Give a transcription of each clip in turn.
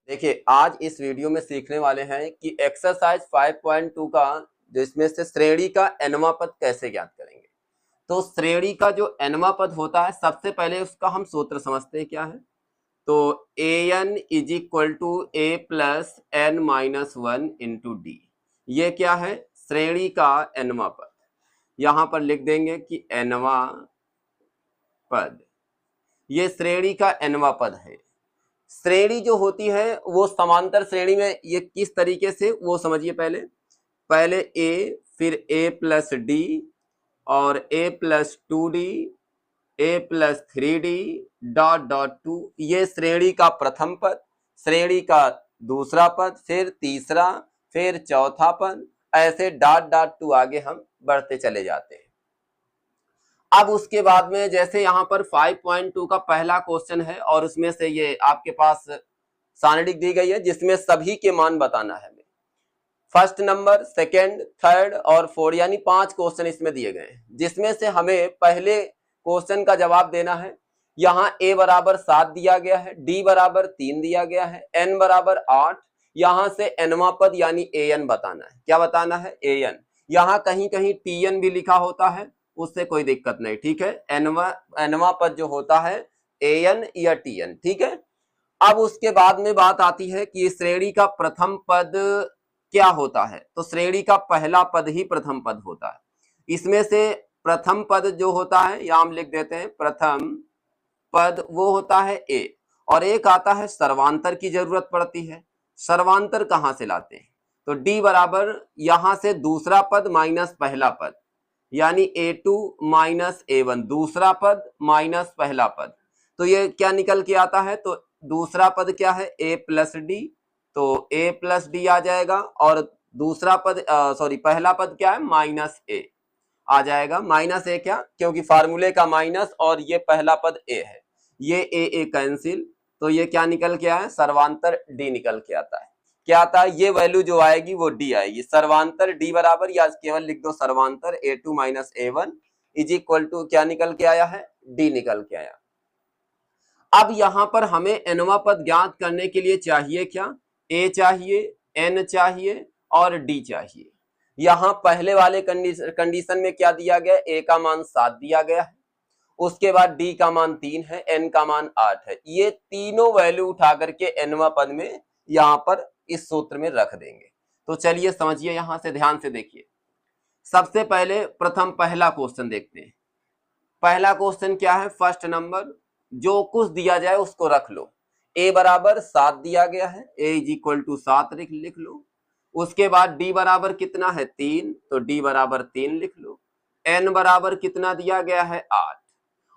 देखिए आज इस वीडियो में सीखने वाले हैं कि एक्सरसाइज 5.2 का जो इसमें से श्रेणी का nवां पद कैसे ज्ञात करेंगे। तो श्रेणी का जो nवां पद होता है सबसे पहले उसका हम सूत्र समझते हैं क्या है। तो an is equal to a plus n minus one into d. ये क्या है, श्रेणी का nवां पद। यहां पर लिख देंगे कि nवां पद, ये श्रेणी का nवां पद है। श्रेणी जो होती है वो समांतर श्रेणी में ये किस तरीके से वो समझिए। पहले ए, फिर ए प्लस डी और a plus two d, a plus three d dot dot two. ये श्रेणी का प्रथम पद, श्रेणी का दूसरा पद, फिर तीसरा, फिर चौथा पद, ऐसे डॉट डॉट टू आगे हम बढ़ते चले जाते हैं। अब उसके बाद में जैसे यहाँ पर 5.2 का पहला क्वेश्चन है और उसमें से ये आपके पास सारणिक दी गई है जिसमें सभी के मान बताना है। फर्स्ट नंबर, सेकंड, थर्ड और फोर्थ यानी 5 क्वेश्चन इसमें दिए गए हैं, जिसमें से हमें पहले क्वेश्चन का जवाब देना है। यहाँ a बराबर 7 दिया गया है, d बराबर 3 दिया गया है, n बराबर 8। यहाँ से nवां पद यानी an बताना है। क्या बताना है? an। यहाँ कहीं कहीं tn भी लिखा होता है, उससे कोई दिक्कत नहीं, ठीक है। nवां पद जो होता है an या tn, ठीक है। अब उसके बाद में बात आती है कि श्रेणी का प्रथम पद क्या होता है। तो श्रेणी का पहला पद ही प्रथम पद होता है। इसमें से प्रथम पद जो होता है यहां हम लिख देते हैं, प्रथम पद वो होता है a, और एक आता है सर्वांतर की जरूरत पड़ती है। सर्वांतर कहां से लाते हैं? तो d बराबर यहां से दूसरा पद माइनस पहला पद, यानी a2 माइनस a1, दूसरा पद माइनस पहला पद। तो ये क्या निकल के आता है? तो दूसरा पद क्या है? a प्लस डी, तो a प्लस डी आ जाएगा, और दूसरा पद पहला पद क्या है? माइनस a आ जाएगा। माइनस a क्या? क्योंकि फार्मूले का माइनस और ये पहला पद a है, ये a कैंसिल, तो ये क्या निकल के आया? सर्वांतर d निकल के आता है। क्या आता है? ये वैल्यू जो आएगी वो d आएगी। सर्वांतर d बराबर, या केवल लिख दो सर्वांतर a2 माइनस a1 इज इक्वल टू क्या निकल के आया है? d निकल के आया। अब यहां पर हमें nवां पद ज्ञात करने के लिए चाहिए क्या? a चाहिए, n चाहिए और d चाहिए। यहां पहले वाले कंडीशन में क्या दिया गया? a का मान 7 दिया गया है, उसके बाद d का मान 3 है, n का मान 8 है। ये तीनों वैल्यू उठा करके nवां पद में यहां पर इस सूत्र में रख देंगे। तो चलिए समझिए, यहां से ध्यान से देखिए। सबसे पहले पहला क्वेश्चन देखते हैं। पहला क्वेश्चन क्या है? फर्स्ट नंबर, जो कुछ दिया जाए उसको रख लो। a बराबर 7 दिया गया है, a इज इक्वल टू 7 लिख लो। उसके बाद d बराबर कितना है? 3, तो d बराबर 3 लिख लो। n बराबर कितना दिया गया है? 8,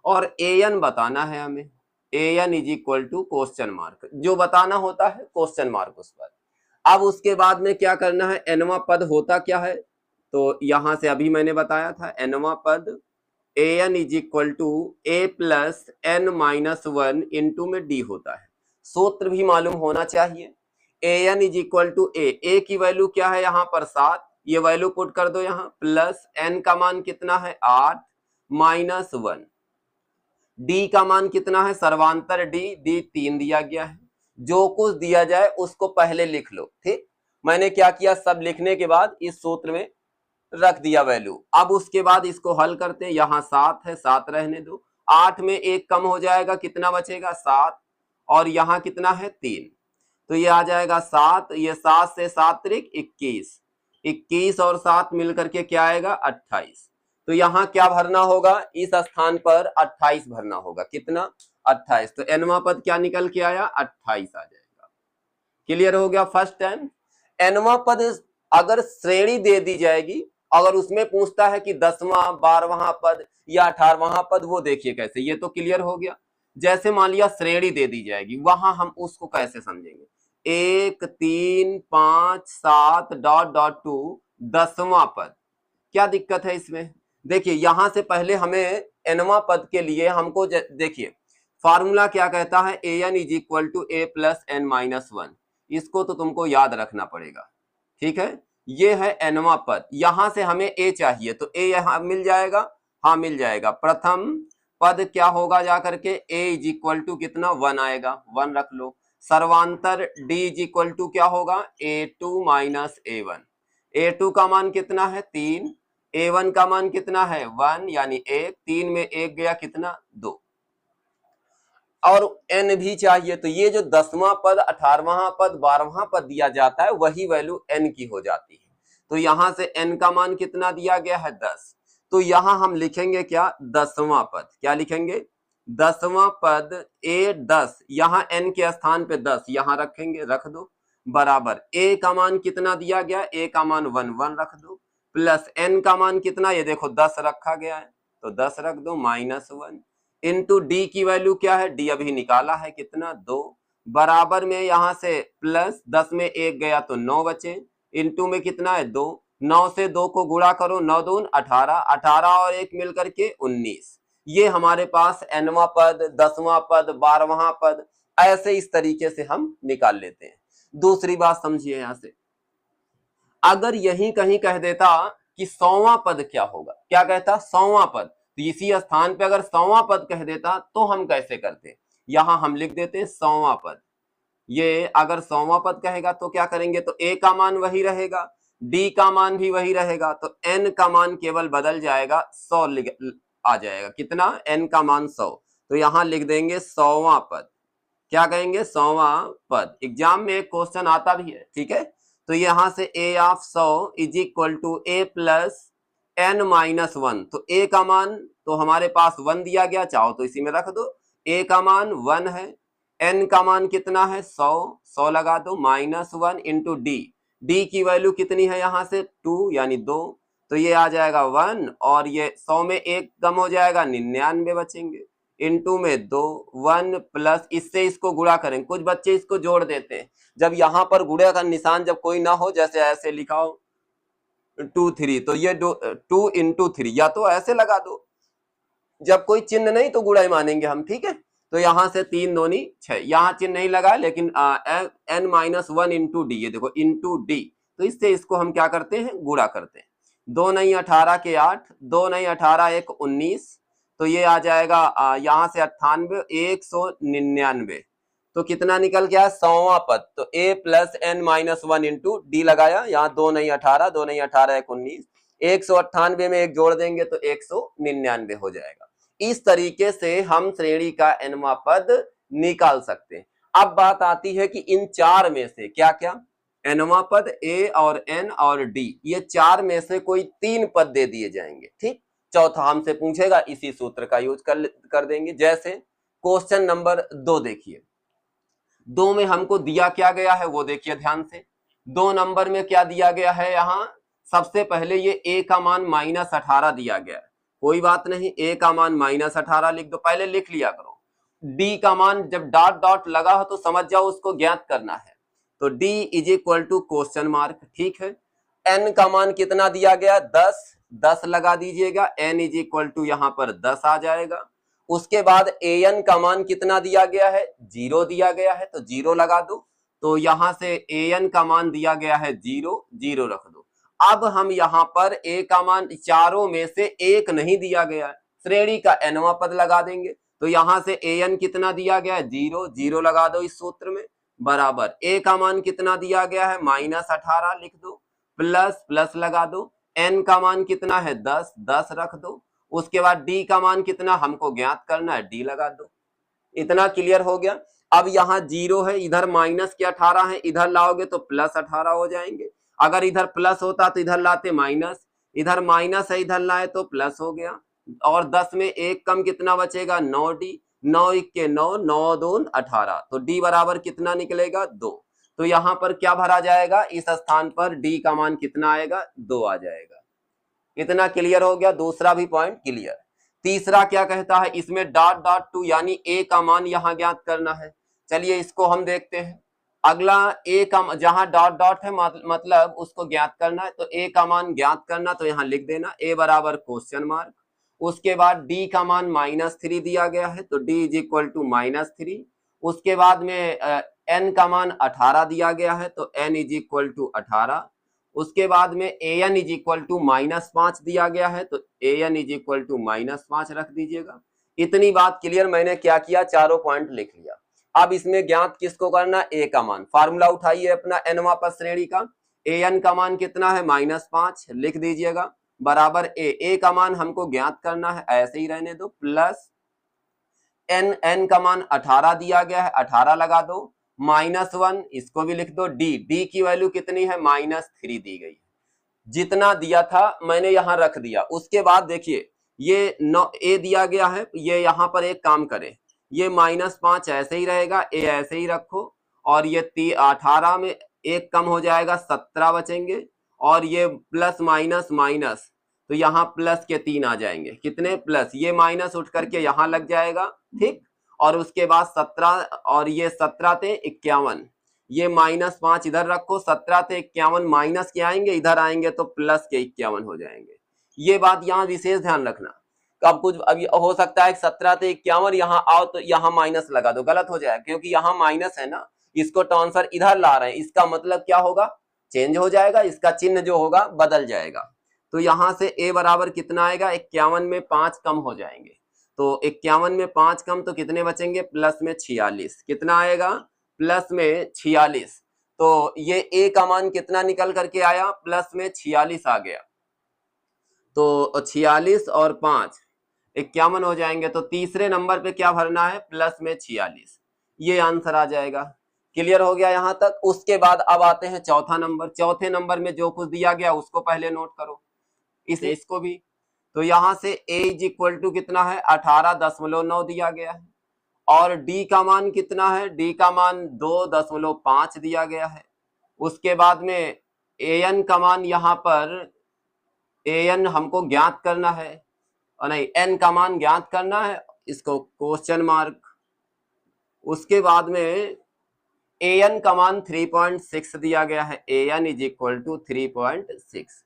और an बताना है हमें। an is equal to question mark, जो बताना होता है क्वेश्चन मार्क उस पर। अब उसके बाद में क्या करना है? nवां पद होता क्या है? तो यहां से अभी मैंने बताया था, nवां पद an is equal to a plus n minus one into में d होता है। सूत्र भी मालूम होना चाहिए। an इज इक्वल टू ए की वैल्यू क्या है? यहाँ पर 7, ये वैल्यू पुट कर दो यहाँ, प्लस n का मान कितना है? 8 माइनस 1, d का मान कितना है? सर्वांतर d 3 दिया गया है। जो कुछ दिया जाए उसको पहले लिख लो, ठीक। मैंने क्या किया? सब लिखने के बाद इस सूत्र में रख दिया वैल्यू। अब उसके बाद इसको हल करते हैं। यहाँ 7 है, 7 रहने दो। 8 में 1 कम हो जाएगा, कितना बचेगा? 7, और यहाँ कितना है? 3, तो ये आ जाएगा 7। ये 7 से 7 त्रिक 21, 21 और 7 मिलकर के क्या आएगा? 28। तो यहाँ क्या भरना होगा? इस स्थान पर 28 भरना होगा। कितना? 28। तो nवां पद क्या निकल के आया? 28 आ जाएगा। क्लियर हो गया फर्स्ट टाइम। nवां पद अगर श्रेणी दे दी जाएगी, अगर उसमें पूछता है कि 10वां, 12वां पद या 18वां पद, वो देखिए कैसे। ये तो क्लियर हो गया। जैसे मान लिया श्रेणी दे दी जाएगी, वहां हम उसको कैसे समझेंगे? 1, 3, 5, 7 डॉट डॉट टू 10वां पद। क्या दिक्कत है इसमें? देखिए यहां से पहले हमें nवां पद के लिए हमको देखिए फार्मूला क्या कहता है? an is equal to a plus n minus one. इसको तो तुमको याद रखना पड़ेगा, ठीक है। ये है nवां पद। यहां से हमें a चाहिए, तो a यहां मिल जाएगा। हाँ मिल जाएगा। प्रथम पद क्या होगा? जाकर के a इज इक्वल टू कितना? 1 आएगा, 1 रख लो। सर्वांतर D इज इक्वल टू क्या होगा, A2 माइनस A1। A2 का मान कितना है 3, A1 का मान कितना है 1 यानी 1, 3 में 1 गया कितना 2, और n भी चाहिए। तो ये जो 10वां पद, 18वां पद, 12वां पद दिया जाता है वही वैल्यू n की हो जाती है। तो यहां से n का मान कितना दिया गया है 10। तो यहां हम लिखेंगे क्या 10वां पद, क्या लिखेंगे 10वां पद A10, यहां n के स्थान पे 10 यहां रखेंगे, रख दो, बराबर a का मान कितना दिया गया, a का मान 1 1 रख दो, प्लस n का मान कितना, ये देखो 10 रखा गया है तो 10 रख दो, -1 इंटू डी की वैल्यू क्या है, डी अभी निकाला है कितना 2, बराबर में यहां से प्लस 10 में 1 गया तो 9 बचे, इंटू में कितना है 2, 9 से 2 को गुणा करो, 9 दून 18, 18 और 1 मिलकर के 19। ये हमारे पास nवां पद, 10वां पद, 12वां पद, ऐसे इस तरीके से हम निकाल लेते हैं। दूसरी बात समझिए, यहां से अगर यही कहीं कह देता कि 100वां पद क्या होगा, क्या कहता 100वां पद, तो इसी स्थान पे अगर 100वां पद कह देता तो हम कैसे करते, यहां हम लिख देते 100वां पद। ये अगर 100वां पद कहेगा तो क्या करेंगे, तो a का मान वही रहेगा, d का मान भी वही रहेगा, तो n का मान केवल बदल जाएगा, 100 आ जाएगा, कितना n का मान 100। तो यहां लिख देंगे 100वां पद, क्या कहेंगे 100वां पद। एग्जाम में एक क्वेश्चन आता भी है, ठीक है। तो यहां से a of 100 is equal to a plus n minus 1, तो a का मान तो हमारे पास 1 दिया गया, चाहो तो इसी में रख दो, a का मान 1 है, n का मान कितना है 100, 100 लगा दो, -1 इंटू d की वैल्यू कितनी है यहां से 2 यानी 2, तो ये आ जाएगा 1 और ये 100 में 1 कम हो जाएगा, 99 बचेंगे, इंटू में 2, 1 प्लस इससे इसको गुणा करें, कुछ बच्चे इसको जोड़ देते हैं, जब यहां पर गुणा का निशान जब कोई ना हो, जैसे ऐसे लिखा हो 2 3, तो ये 2 इंटू 3, या तो ऐसे लगा दो, जब कोई चिन्ह नहीं तो गुणा ही मानेंगे हम, ठीक है। तो यहां से 3 दूनी 6, यहां चिन्ह नहीं लगा, लेकिन n-1 इंटू डी, ये देखो इंटू डी, तो इससे इसको हम क्या करते हैं गुणा करते हैं, 2 नहीं 18 के 8, 2 नहीं 18 1 19, तो ये आ जाएगा यहां से 98 199, तो कितना निकल गया 100वां पद। तो a plus n-1 into D लगाया, यहाँ 2 नहीं 18, 2 नहीं 18 1 19, 198 में एक जोड़ देंगे तो 199 हो जाएगा। इस तरीके से हम श्रेणी का nवां पद निकाल सकते हैं। अब बात आती है कि इन चार में से क्या क्या, nवां पद a और n और d, ये चार में से कोई 3 पद दे दिए जाएंगे, ठीक। चौथा हमसे पूछेगा, इसी सूत्र का यूज कर देंगे। जैसे क्वेश्चन नंबर 2 देखिए, 2 में हमको दिया क्या गया है वो देखिए ध्यान से। 2 नंबर में क्या दिया गया है, यहाँ सबसे पहले ये a का मान -18 दिया गया है, कोई बात नहीं, a का मान -18 लिख दो, पहले लिख लिया करो। d का मान जब डॉट डॉट लगा हो तो समझ जाओ उसको ज्ञात करना है, तो d is equal to question mark, ठीक है। n का मान कितना दिया गया 10, 10 लगा दीजिएगा, n इज इक्वल टू यहाँ पर 10 आ जाएगा। उसके बाद an का मान कितना दिया गया है 0 दिया गया है, तो 0 लगा दो, तो यहां से an का मान दिया गया है 0, 0 रख दो। अब हम यहाँ पर a का मान चारों में से एक नहीं दिया गया है, श्रेणी का nवां पद लगा देंगे, तो यहां से an कितना दिया गया है 0, 0 लगा दो इस सूत्र में, बराबर a का मान कितना दिया गया है -18 लिख दो, प्लस प्लस लगा दो, n का मान कितना है 10, 10 रख दो। उसके बाद d का मान कितना हमको ज्ञात करना है, d लगा दो। इतना क्लियर हो गया। अब यहाँ 0 है, इधर माइनस के 18 है, इधर लाओगे तो +18 हो जाएंगे। अगर इधर प्लस होता तो इधर लाते माइनस, इधर माइनस है इधर लाए तो प्लस हो गया, और 10 में 1 कम कितना बचेगा 9d, 9 1 के 9, 9 2 18, तो d बराबर कितना निकलेगा 2। तो यहाँ पर क्या भरा जाएगा, इस स्थान पर d का मान कितना आएगा 2 आ जाएगा। इतना क्लियर हो गया, दूसरा भी पॉइंट क्लियर। तीसरा क्या कहता है, इसमें डॉट डॉट टू यानी a का मान यहां ज्ञात करना है। चलिए इसको हम देखते हैं। अगला a का जहां डॉट डॉट है मतलब उसको ज्ञात करना है, तो a का मान ज्ञात करना, तो यहां लिख देना a बराबर क्वेश्चन मार्क। उसके बाद d का मान -3 दिया गया है, तो d इज इक्वल टू -3। उसके बाद में n का मान 18 दिया गया है, तो n इज इक्वल टू 18। उसके बाद में an इज इक्वल टू -5 दिया गया है, तो an इज इक्वल टू -5 रख दीजिएगा। इतनी बात क्लियर, मैंने क्या किया चारों पॉइंट लिख लिया। अब इसमें ज्ञात किसको करना, ए का मान। फार्मूला उठाइए अपना एनवा पद श्रेणी का, एन का मान कितना है -5, लिख दीजिएगा, बराबर ए का मान हमको ज्ञात करना है, ऐसे ही रहने दो, प्लस एन का मान 18 दिया गया है, 18 लगा दो, -1 इसको भी लिख दो, डी की वैल्यू कितनी है -3 दी गई, जितना दिया था मैंने यहां रख दिया। उसके बाद देखिए ये ए दिया गया है, ये यहां पर एक काम करें, ये -5 ऐसे ही रहेगा, ए ऐसे ही रखो, और ये 18 में एक कम हो जाएगा, 17 बचेंगे, और ये प्लस माइनस माइनस, तो यहाँ प्लस के 3 आ जाएंगे, कितने प्लस, ये माइनस उठ करके यहाँ लग जाएगा, ठीक, और उसके बाद 17, और ये 17 थे 51, ये -5 इधर रखो, 17 थे 51 माइनस के आएंगे, इधर आएंगे तो प्लस के 51 हो जाएंगे। ये बात यहाँ विशेष ध्यान रखना। अब कुछ अभी हो सकता है 17 थे 51 यहाँ आओ तो यहाँ माइनस लगा दो, गलत हो जाएगा, क्योंकि यहाँ माइनस है ना, इसको ट्रांसफर इधर ला रहे हैं, इसका मतलब क्या होगा, चेंज हो जाएगा, इसका चिन्ह जो होगा बदल जाएगा। तो यहाँ से ए बराबर कितना आएगा, 51 में 5 कम हो जाएंगे, तो 51 में 5 कम तो कितने बचेंगे, प्लस में 46, कितना आएगा, प्लस में 46, तो ये ए का मान कितना निकल करके आया, प्लस में 46 आ गया, तो 46 और 5 51 हो जाएंगे, तो तीसरे नंबर पे क्या भरना है, प्लस में 46, ये आंसर आ जाएगा। क्लियर हो गया यहाँ तक। उसके बाद अब आते हैं चौथा नंबर, चौथे नंबर में जो कुछ दिया गया उसको पहले नोट करो, इसको भी, तो यहाँ से a इज इक्वल टू कितना है 18.9 दिया गया है, और d का मान कितना है, d का मान 2.5 दिया गया है। उसके बाद में an का मान यहाँ पर an हमको ज्ञात करना है, और नहीं n का मान ज्ञात करना है, इसको क्वेश्चन मार्क। उसके बाद में an का मान 3.6 दिया गया है, an इज इक्वल टू 3.6,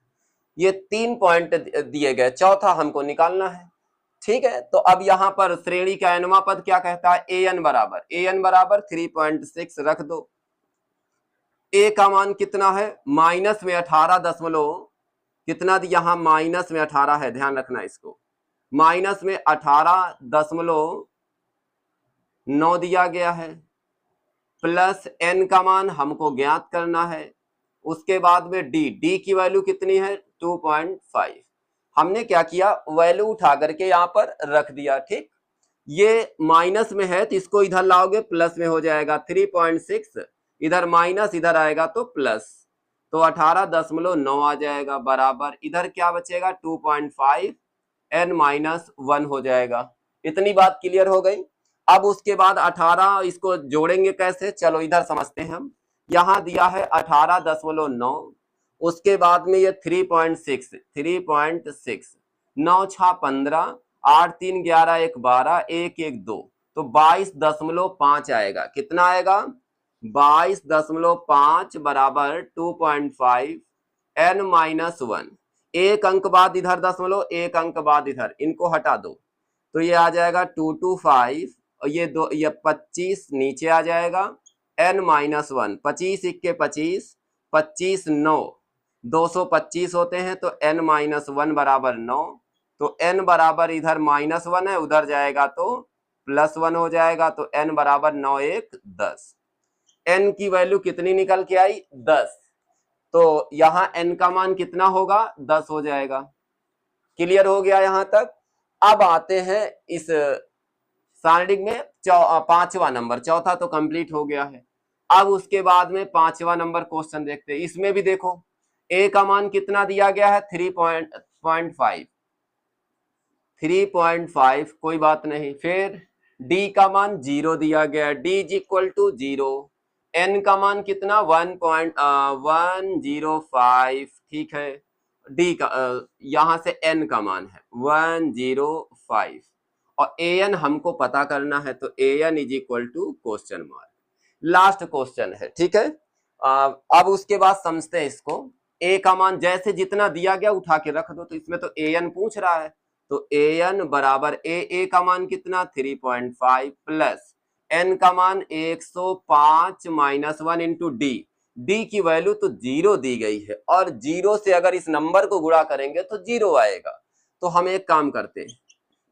ये 3 पॉइंट दिए गए, चौथा हमको निकालना है, ठीक है। तो अब यहाँ पर श्रेणी का एनवा पद क्या कहता है, an बराबर 3.6 रख दो। a का मान कितना है, माइनस में 18 दशमलव कितना, यहाँ माइनस में 18 है, ध्यान रखना इसको, माइनस में 18.9 दिया गया है, प्लस n का मान हमको ज्ञात करना है। उसके बाद में d की वैल्यू कितनी है 2.5, हमने क्या किया, वैल्यू उठा करके यहाँ पर रख दिया, ठीक। ये माइनस में है तो इसको इधर लाओगे प्लस में हो जाएगा, 3.6 इधर माइनस इधर आएगा तो प्लस, तो 18.9 आ जाएगा, बराबर इधर क्या बचेगा 2.5 n-1 हो जाएगा। इतनी बात क्लियर हो गई। अब उसके बाद 18 इसको जोड़ेंगे कैसे, चलो इधर समझते हैं हम। यहाँ दिया है 18.9, उसके बाद में ये 3.6 9 6 15 8 3 11 1 12 1 1 2, तो 22.5 आएगा, कितना आएगा 22.5 बराबर 2.5 n-1, एक अंक बाद इधर दशमलव, एक अंक बाद इधर, इनको हटा दो तो ये आ जाएगा 225, और ये 25 नीचे आ जाएगा, n-1, 25 इक्के 25, 25 9, 225 होते हैं, तो n-1 बराबर 9, तो n बराबर इधर -1 है, उधर जाएगा तो +1 हो जाएगा, तो n बराबर 9 1 10, n की वैल्यू कितनी निकल के आई 10, तो यहाँ n का मान कितना होगा 10 हो जाएगा। क्लियर हो गया यहाँ तक। अब आते हैं इस सारणी में पांचवा नंबर, चौथा तो कंप्लीट हो गया है। अब उसके बाद में पांचवा नंबर क्वेश्चन देखते हैं। इसमें भी देखो a का मान कितना दिया गया है 3.5, कोई बात नहीं। फिर d का मान 0 दिया गया है, d is equal to 0, n का मान कितना 1.105, ठीक है। d का यहां से n का मान है 105, और an हमको पता करना है, तो an is equal to question mark, last question है, ठीक है। अब उसके बाद समझते हैं इसको। a का मान जैसे जितना दिया गया उठा के रख दो, तो इसमें तो an पूछ रहा है, तो an बराबर a का मान कितना 3.5 प्लस n का मान 105 -1 इंटू d की वैल्यू तो 0 दी गई है, और 0 से अगर इस नंबर को गुणा करेंगे तो 0 आएगा। तो हम एक काम करते हैं,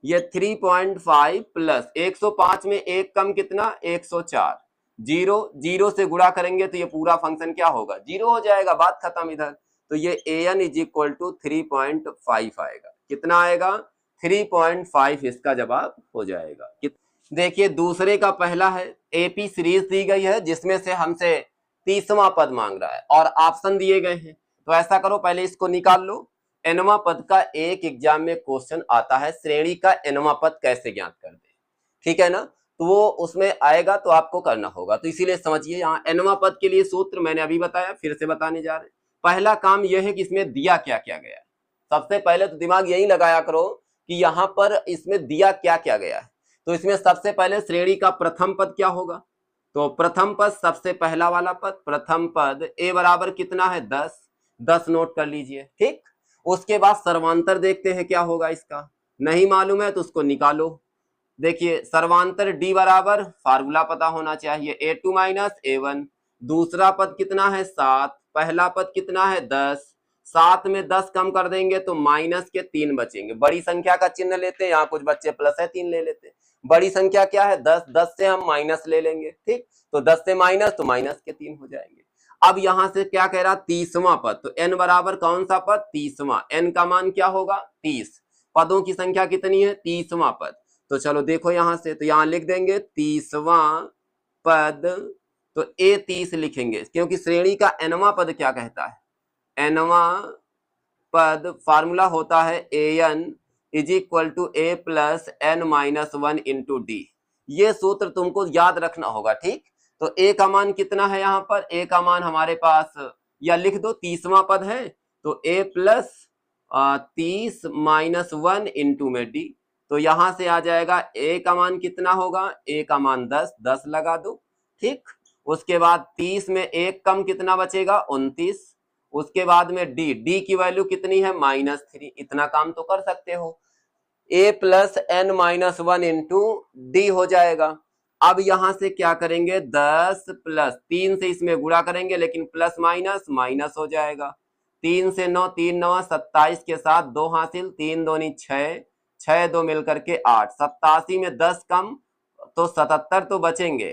ये 3.5 प्लस 105 में एक कम कितना 104, जीरो जीरो से गुणा करेंगे तो ये पूरा फंक्शन क्या होगा जीरो हो जाएगा, बात खत्म इधर। तो ये an इज इक्वल टू 3.5 आएगा, कितना आएगा 3.5 इसका जवाब हो जाएगा। देखिए दूसरे का पहला है, एपी सीरीज दी गई है जिसमें से हमसे 30वां पद मांग रहा है और ऑप्शन दिए गए हैं। तो ऐसा करो पहले इसको निकाल लो। nवां पद का एक एग्जाम में क्वेश्चन आता है, श्रेणी का nवां पद कैसे ज्ञात कर दे, ठीक है ना, तो वो उसमें आएगा तो आपको करना होगा। तो इसीलिए समझिए यहाँ nवां पद के लिए सूत्र मैंने अभी बताया, फिर से बताने जा रहे हैं। पहला काम यह है कि इसमें दिया क्या क्या गया है। सबसे पहले तो दिमाग यही लगाया करो कि यहाँ पर इसमें दिया क्या क्या गया है। तो इसमें सबसे पहले श्रेणी का प्रथम पद क्या होगा, तो प्रथम पद सबसे पहला वाला पद, प्रथम पद a बराबर कितना है 10, 10 नोट कर लीजिए, ठीक। उसके बाद सर्वांतर देखते हैं क्या होगा, इसका नहीं मालूम है तो उसको निकालो। देखिए सर्वांतर d बराबर फार्मूला पता होना चाहिए a2 माइनस a1, दूसरा पद कितना है 7, पहला पद कितना है 10, 7 में 10 कम कर देंगे तो माइनस के 3 बचेंगे। बड़ी संख्या का चिन्ह लेते हैं, यहाँ कुछ बच्चे प्लस है 3 ले लेते हैं। बड़ी संख्या क्या है 10, 10 से हम माइनस ले लेंगे, ठीक। तो 10 से माइनस तो माइनस के 3 हो जाएंगे। अब यहां से क्या कह रहा 30वां पद, तो n बराबर कौन सा पद 30वां, n का मान क्या होगा 30, पदों की संख्या कितनी है 30वां पद। तो चलो देखो यहां से, तो यहां लिख देंगे 30वां पद, तो a 30 लिखेंगे क्योंकि श्रेणी का nवां पद क्या कहता है, nवां पद फार्मूला होता है an is equal to a plus n minus 1 into d. ये सूत्र तुमको याद रखना होगा, ठीक। तो a का मान कितना है यहाँ पर, a का मान हमारे पास, या लिख दो 30वां पद है तो a प्लस 30 माइनस 1 इंटू में डी। तो यहां से आ जाएगा a का मान कितना होगा, a का मान 10, 10 लगा दो, ठीक। उसके बाद 30 में एक कम कितना बचेगा 29, उसके बाद में d की वैल्यू कितनी है -3, इतना काम तो कर सकते हो। a plus n minus 1 into D हो जाएगा। अब यहां से क्या करेंगे 10 प्लस 3 से इसमें गुणा करेंगे, लेकिन प्लस माइनस माइनस हो जाएगा। 3 से 9, 3 9 27 के साथ 2 हासिल, 3 दूनी 6, 6 2 मिलकर के 8, 87 में 10 कम तो 77 तो बचेंगे,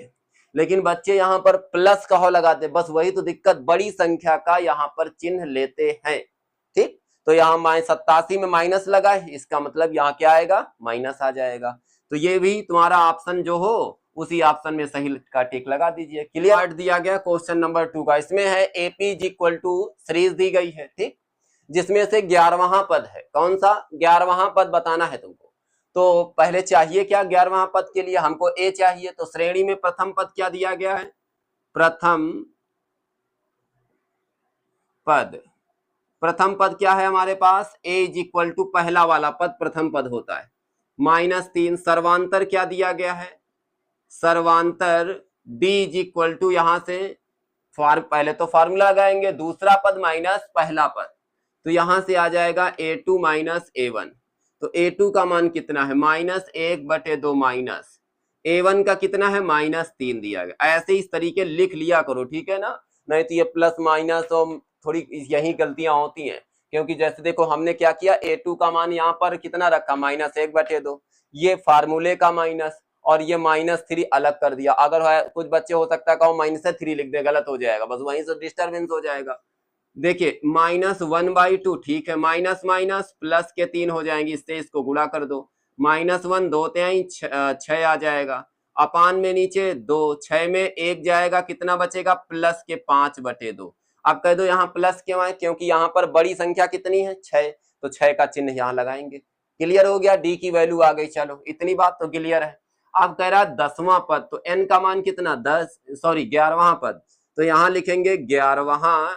लेकिन बच्चे यहाँ पर प्लस कहो लगाते, बस वही तो दिक्कत, बड़ी संख्या का यहाँ पर चिन्ह लेते हैं, ठीक। तो यहाँ 87 में माइनस लगा है, इसका मतलब यहाँ क्या आएगा माइनस आ जाएगा। तो ये भी तुम्हारा ऑप्शन जो हो उसी ऑप्शन में सही का टिक लगा दीजिए। क्लियर दिया गया क्वेश्चन नंबर 2 का। इसमें है AP is equal to series दी गई है, ठीक, जिसमें से 11वां पद है। कौन सा 11वां पद बताना है तुमको। तो पहले चाहिए क्या 11वां पद के लिए हमको ए चाहिए, तो श्रेणी में प्रथम पद क्या दिया गया है, प्रथम पद, प्रथम पद क्या है हमारे पास a इज इक्वल टू पहला वाला पद प्रथम पद होता है -3। सर्वांतर क्या दिया गया है, सर्वांतर d इज इक्वल टू, यहां से पहले तो फार्मूला लगाएंगे, दूसरा पद माइनस पहला पद, तो यहां से आ जाएगा a2 माइनस a1। तो a2 का मान कितना है -1/2 माइनस a1 का कितना है -3 दिया गया। ऐसे इस तरीके लिख लिया करो, ठीक है ना, नहीं तो ये प्लस माइनस और थोड़ी यही गलतियां होती हैं। क्योंकि जैसे देखो हमने क्या किया, a2 का मान यहाँ पर कितना रखा -1/2, ये फार्मूले का माइनस, और ये -3 अलग कर दिया। अगर है कुछ बच्चे हो सकता है कहो -3 लिख दे, गलत हो जाएगा, बस वहीं से डिस्टर्बेंस हो जाएगा। देखिए -1/2, ठीक है, माइनस माइनस प्लस के 3 हो जाएंगे, इससे इसको गुणा कर दो, -1 2 3 6 आ जाएगा, अपान में नीचे 2, 6 में 1 जाएगा, कितना बचेगा प्लस के 5/2। अब कह दो यहाँ प्लस क्यों आए, क्योंकि यहाँ पर बड़ी संख्या कितनी है 6, तो 6 का चिन्ह यहाँ लगाएंगे। क्लियर हो गया, डी की वैल्यू आ गई, चलो इतनी बात तो क्लियर है। अब कह रहा है 10वां पद, तो n का मान कितना 11वां पद, तो यहाँ लिखेंगे 11वां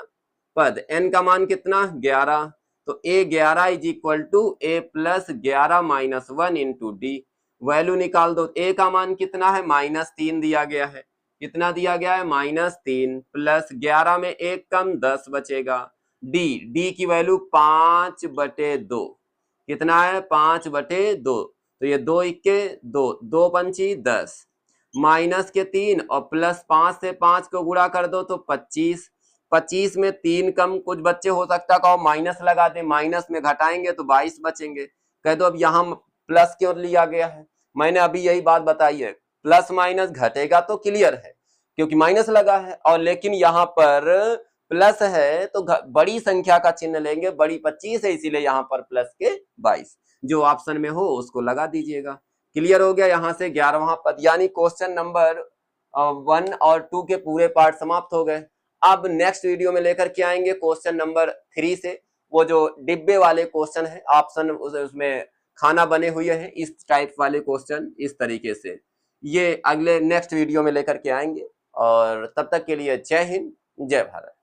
पद, n का मान कितना 11, तो a11 is equal to a plus 11 minus 1 into d. Value निकाल दो, a का मान कितना है -3 दिया गया है, कितना दिया गया है -3, प्लस 11 में 1 कम 10 बचेगा, डी की वैल्यू 5/2, कितना है 5/2, तो ये 2 इक्के 2, 2 पंची 10, माइनस के 3 और प्लस 5 से 5 को गुणा कर दो तो 25, 25 में 3 कम, कुछ बच्चे हो सकता कहो माइनस लगा दे, माइनस में घटाएंगे तो 22 बचेंगे। कह दो अब यहाँ प्लस की ओर लिया गया है। मैंने अभी यही बात बताई है, प्लस माइनस घटेगा तो क्लियर है क्योंकि माइनस लगा है, और लेकिन यहाँ पर प्लस है तो बड़ी संख्या का चिन्ह लेंगे, बड़ी 25 है इसीलिए यहाँ पर प्लस के 22, जो ऑप्शन में हो उसको लगा दीजिएगा। क्लियर हो गया। यहाँ से 11वां पद यानी क्वेश्चन नंबर 1 और 2 के पूरे पार्ट समाप्त हो गए। अब नेक्स्ट वीडियो में लेकर के आएंगे क्वेश्चन नंबर 3 से, वो जो डिब्बे वाले क्वेश्चन है, ऑप्शन उसमें खाना बने हुए हैं, इस टाइप वाले क्वेश्चन इस तरीके से, ये अगले नेक्स्ट वीडियो में लेकर के आएंगे। और तब तक के लिए जय हिंद, जय भारत।